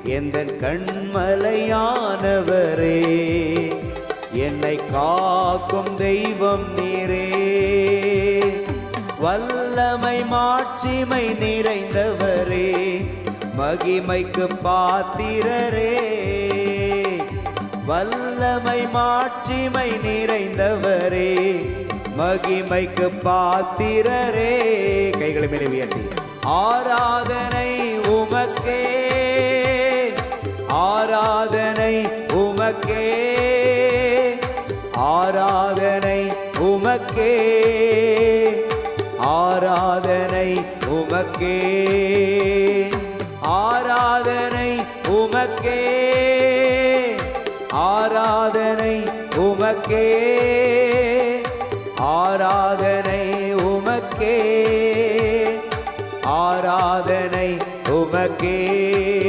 எந்தன் கண்மலையானவரே, என்னை காக்கும் தெய்வம் நீரே. வல்லமை மாட்சிமை நிறைந்தவரே, மகிமைக்கு பாத்திரரே. வல்லமை மாட்சிமை நிறைந்தவரே, மகிமைக்கு பாத்திரரே. கைகளை மேலே உயர்த்தி ஆராதனை உமக்கே, ஆராதனை உமக்கே, ஆராதனை உமக்கே, ஆராதனை உமக்கே, ஆராதனை உமக்கே, ஆராதனை உமக்கே, ஆராதனை உமக்கே, ஆராதனை உமக்கே.